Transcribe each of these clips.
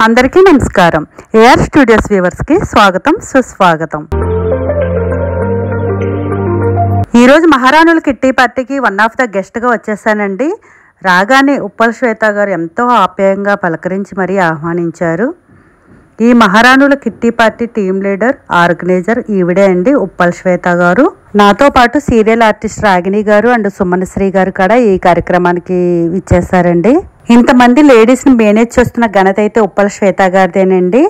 అందరికీ నమస్కారం. AR studios viewers కి స్వాగతం సుస్వాగతం. ఈరోజు మహారాణుల కిట్టి పార్టీకి వన్ ఆఫ్ ద గెస్ట్ గా వచ్చేసానండి. రాగానే ఉప్పల్ శ్వేత గారు ఎంతో ఆప్యాయంగా పలకరించి మరీ ఆహ్వానించారు. ఈ మహారాణుల kitty party team leader organiser ఈవిడే అండి, ఉప్పల్ శ్వేత గారు. నాతో పాటు సీరియల్ ఆర్టిస్ట్ రాగిణి గారు అండ్ సుమనశ్రీ గారు కూడా ఈ కార్యక్రమానికి ఇచ్చేసారండి. ఇంతమంది లేడీస్ని మేనేజ్ చేస్తున్న ఘనత అయితే ఉప్పల్ శ్వేత గారిదేనండి.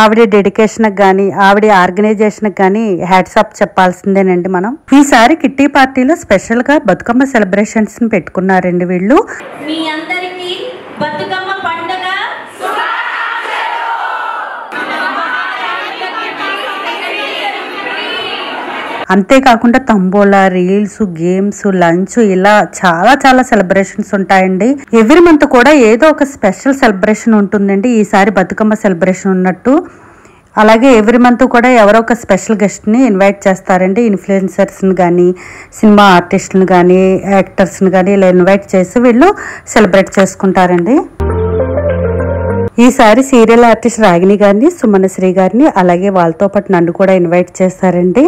ఆవిడ డెడికేషన్కి కానీ ఆవిడ ఆర్గనైజేషన్కి కానీ హ్యాట్స్ ఆఫ్ చెప్పాల్సిందేనండి మనం. ఈసారి కిట్టి పార్టీలో స్పెషల్గా బతుకమ్మ సెలబ్రేషన్స్ని పెట్టుకున్నారండి వీళ్ళు. మీ అందరికీ బతుకమ్మ పండుగ అంతేకాకుండా తంబోలా, రీల్స్, గేమ్స్, లంచ్ ఇలా చాలా సెలబ్రేషన్స్ ఉంటాయండి. ఎవ్రీ మంత్ కూడా ఏదో ఒక స్పెషల్ సెలబ్రేషన్ ఉంటుందండి. ఈసారి బతుకమ్మ సెలబ్రేషన్ ఉన్నట్టు. అలాగే ఎవ్రీ మంత్ కూడా ఎవరో ఒక స్పెషల్ గెస్ట్ని ఇన్వైట్ చేస్తారండి. ఇన్ఫ్లుయెన్సర్స్ని కానీ, సినిమా ఆర్టిస్టులను కానీ, యాక్టర్స్ని కానీ ఇలా ఇన్వైట్ చేసి వీళ్ళు సెలబ్రేట్ చేసుకుంటారండి. ఈసారి సీరియల్ ఆర్టిస్ట్ రాగిణి గారిని, సుమనశ్రీ గారిని, అలాగే వాళ్ళతో పాటు నన్ను కూడా ఇన్వైట్ చేస్తారండి.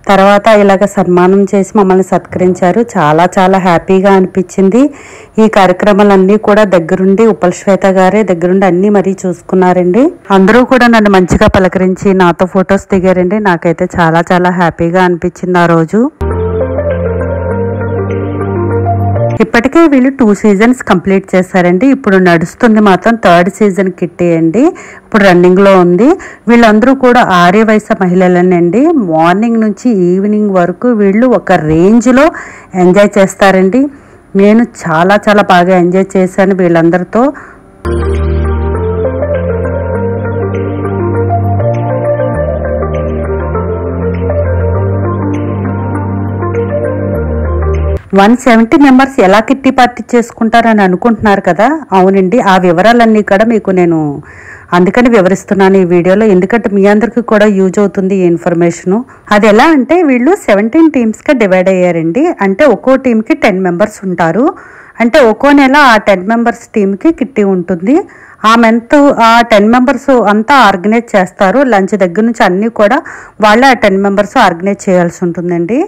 తర్వాత ఇలాగ సన్మానం చేసి మమ్మల్ని సత్కరించారు. చాలా హ్యాపీగా అనిపించింది. ఈ కార్యక్రమాలన్నీ కూడా దగ్గరుండి ఉప్పల్ శ్వేత గారే దగ్గరుండి అన్ని మరీ చూసుకున్నారండి. అందరూ కూడా నన్ను మంచిగా పలకరించి నాతో ఫొటోస్ దిగారండి. నాకైతే చాలా హ్యాపీగా అనిపించింది ఆ రోజు. ఇప్పటికే వీళ్ళు 2 సీజన్స్ కంప్లీట్ చేశారండి. ఇప్పుడు నడుస్తుంది మాత్రం 3rd సీజన్ కిట్టి అండి. ఇప్పుడు రన్నింగ్లో ఉంది. వీళ్ళందరూ కూడా ఆర్య వయసు మహిళలనండి. మార్నింగ్ నుంచి ఈవినింగ్ వరకు వీళ్ళు ఒక రేంజ్లో ఎంజాయ్ చేస్తారండి. నేను చాలా బాగా ఎంజాయ్ చేశాను వీళ్ళందరితో. వన్ 170 మెంబర్స్ ఎలా కిట్టి పార్టీ చేసుకుంటారని అనుకుంటున్నారు కదా. అవునండి, ఆ వివరాలన్నీ కూడా మీకు నేను అందుకని వివరిస్తున్నాను ఈ వీడియోలో. ఎందుకంటే మీ అందరికీ కూడా యూజ్ అవుతుంది ఈ ఇన్ఫర్మేషను. అది ఎలా అంటే వీళ్ళు 17 టీమ్స్గా డివైడ్ అయ్యారండి. అంటే ఒక్కో టీంకి 10 మెంబర్స్ ఉంటారు. అంటే ఒక్కో నెల ఆ 10 మెంబర్స్ టీంకి కిట్టి ఉంటుంది. ఆ 10 మెంబర్స్ అంతా ఆర్గనైజ్ చేస్తారు. లంచ్ దగ్గర నుంచి అన్నీ కూడా వాళ్ళే ఆ 10 మెంబర్స్ ఆర్గనైజ్ చేయాల్సి ఉంటుందండి.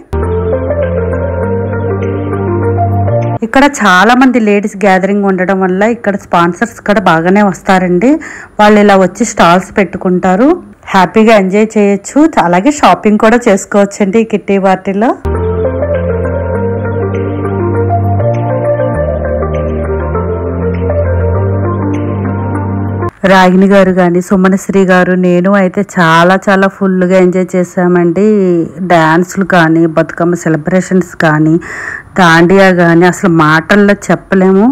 ఇక్కడ చాలా మంది లేడీస్ గ్యాదరింగ్ ఉండడం వల్ల ఇక్కడ స్పాన్సర్స్ కూడా బాగానే వస్తారండి. వాళ్ళు ఇలా వచ్చి స్టాల్స్ పెట్టుకుంటారు. హ్యాపీగా ఎంజాయ్ చేయొచ్చు. అలాగే షాపింగ్ కూడా చేసుకోవచ్చండి ఈ కిట్టి పార్టీలో. రాగిణి గారు కానీ, సుమనశ్రీ గారు, నేను అయితే చాలా ఫుల్గా ఎంజాయ్ చేసామండి. డ్యాన్స్లు కానీ, బతుకమ్మ సెలబ్రేషన్స్ కానీ, దాండియా కానీ అసలు మాటల్లో చెప్పలేము.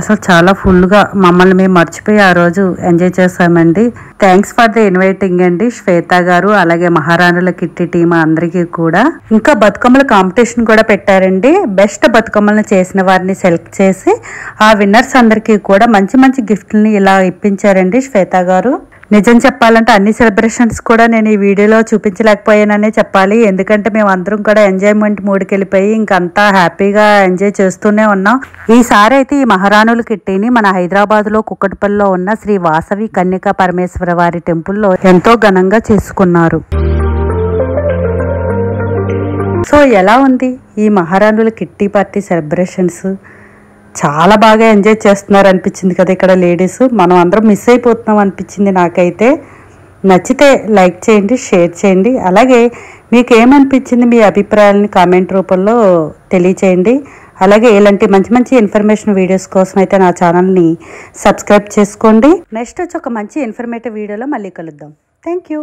అసలు చాలా ఫుల్గా మమ్మల్ని మేము మర్చిపోయి ఆ రోజు ఎంజాయ్ చేసామండి. థ్యాంక్స్ ఫర్ ద ఇన్వైటింగ్ అండి శ్వేత గారు, అలాగే మహారాణుల కిట్టి టీమ్ అందరికీ కూడా. ఇంకా బతుకమ్మల కాంపిటీషన్ కూడా పెట్టారండి. బెస్ట్ బతుకమ్మలను చేసిన వారిని సెలెక్ట్ చేసి ఆ విన్నర్స్ అందరికీ కూడా మంచి గిఫ్ట్లని ఇలా ఇప్పించారండి శ్వేత గారు. నిజం చెప్పాలంటే అన్ని సెలబ్రేషన్స్ కూడా నేను ఈ వీడియోలో చూపించలేకపోయాననే చెప్పాలి. ఎందుకంటే మేము అందరం కూడా ఎంజాయ్మెంట్ మూడ్కి వెళ్ళిపోయి ఇంకంతా హ్యాపీగా ఎంజాయ్ చేస్తూనే ఉన్నాం. ఈసారి అయితే ఈ మహారాణుల కిట్టిని మన హైదరాబాద్లో కుక్కటిపల్లిలో ఉన్న శ్రీ వాసవి కన్యకా పరమేశ్వర వారి టెంపుల్లో ఎంతో ఘనంగా చేసుకున్నారు. సో ఎలా ఉంది ఈ మహారాణుల కిట్టి పార్టీ సెలబ్రేషన్స్? చాలా బాగా ఎంజాయ్ చేస్తున్నారు అనిపించింది కదా ఇక్కడ లేడీస్. మనం అందరం మిస్ అయిపోతున్నాం అనిపించింది నాకైతే. నచ్చితే లైక్ చేయండి, షేర్ చేయండి. అలాగే మీకు ఏమనిపించింది మీ అభిప్రాయాలని కామెంట్ రూపంలో తెలియచేయండి. అలాగే ఇలాంటి మంచి ఇన్ఫర్మేషన్ వీడియోస్ కోసం అయితే నా ఛానల్ని సబ్స్క్రైబ్ చేసుకోండి. నెక్స్ట్ వచ్చి ఒక మంచి ఇన్ఫర్మేటివ్ వీడియోలో మళ్ళీ కలుద్దాం. Thank you.